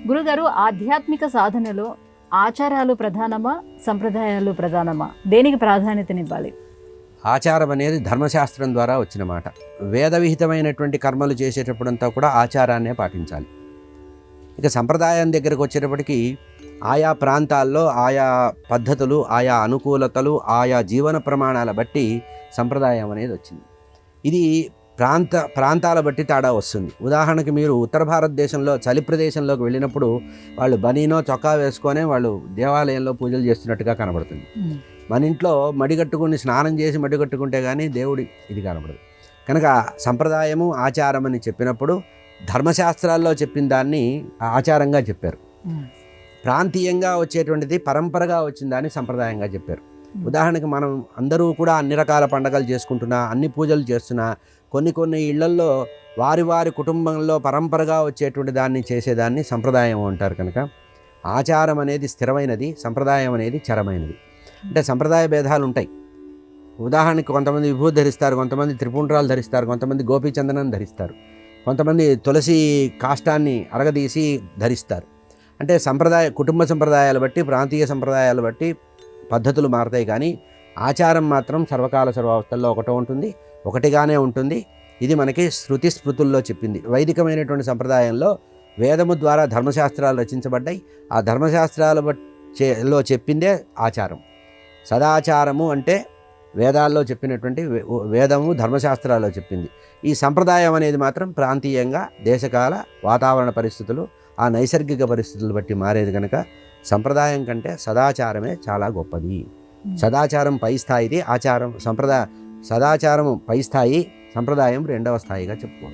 గురుగారు, ఆధ్యాత్మిక సాధనలో ఆచారాలు ప్రధానమా, సంప్రదాయాలు ప్రధానమా? దేనికి ప్రాధాన్యతనివ్వాలి? ఆచారం అనేది ధర్మశాస్త్రం ద్వారా వచ్చిన మాట. వేద విహితమైనటువంటి కర్మలు చేసేటప్పుడంతా కూడా ఆచారాన్నే పాటించాలి. ఇక సంప్రదాయం దగ్గరకు వచ్చేటప్పటికి ఆయా ప్రాంతాల్లో ఆయా పద్ధతులు, ఆయా అనుకూలతలు, ఆయా జీవన ప్రమాణాల బట్టి సంప్రదాయం అనేది వచ్చింది. ఇది ప్రాంతాల బట్టి తేడా వస్తుంది. ఉదాహరణకి మీరు ఉత్తర భారతదేశంలో చలి ప్రదేశంలోకి వెళ్ళినప్పుడు వాళ్ళు బనీనో చొక్కా వేసుకొనే వాళ్ళు దేవాలయంలో పూజలు చేస్తున్నట్టుగా కనబడుతుంది. మన ఇంట్లో మడిగట్టుకుని స్నానం చేసి మడిగట్టుకుంటే కానీ దేవుడి ఇది కనబడదు. కనుక సంప్రదాయము ఆచారం అని చెప్పినప్పుడు ధర్మశాస్త్రాల్లో చెప్పిన దాన్ని ఆచారంగా చెప్పారు. ప్రాంతీయంగా వచ్చేటువంటిది పరంపరగా వచ్చిన దాన్ని సంప్రదాయంగా చెప్పారు. ఉదాహరణకి మనం అందరూ కూడా అన్ని రకాల పండగలు చేసుకుంటున్నా, అన్ని పూజలు చేస్తున్నా, కొన్ని ఇళ్లల్లో వారి కుటుంబంలో పరంపరగా వచ్చేటువంటి దాన్ని చేసేదాన్ని సంప్రదాయం అంటారు. కనుక ఆచారం అనేది స్థిరమైనది, సంప్రదాయం అనేది చరమైనది. అంటే సంప్రదాయ భేదాలు ఉంటాయి. ఉదాహరణకి కొంతమంది విభూతి ధరిస్తారు, కొంతమంది త్రిపుండ్రాలు ధరిస్తారు, కొంతమంది గోపీచందనం ధరిస్తారు, కొంతమంది తులసి కాష్టాన్ని అరగదీసి ధరిస్తారు. అంటే కుటుంబ సంప్రదాయాలు బట్టి, ప్రాంతీయ సంప్రదాయాలు బట్టి పద్ధతులు మారుతాయి. కానీ ఆచారం మాత్రం సర్వకాల సర్వావస్థల్లో ఒకటిగానే ఉంటుంది. ఇది మనకి శృతి స్మృతుల్లో చెప్పింది. వైదికమైనటువంటి సంప్రదాయంలో వేదము ద్వారా ధర్మశాస్త్రాలు రచించబడ్డాయి. ఆ ధర్మశాస్త్రాలలో చెప్పిందే ఆచారం. సదాచారము అంటే వేదాల్లో చెప్పినటువంటి వేదము ధర్మశాస్త్రాల్లో చెప్పింది. ఈ సంప్రదాయం అనేది మాత్రం ప్రాంతీయంగా దేశకాల వాతావరణ పరిస్థితులు, ఆ నైసర్గిక పరిస్థితులు బట్టి మారేది. కనుక సంప్రదాయం కంటే సదాచారమే చాలా గొప్పది. సదాచారం పై స్థాయిది, సదాచారము పై స్థాయి, సంప్రదాయం రెండవ స్థాయిగా చెప్పుకోవచ్చు.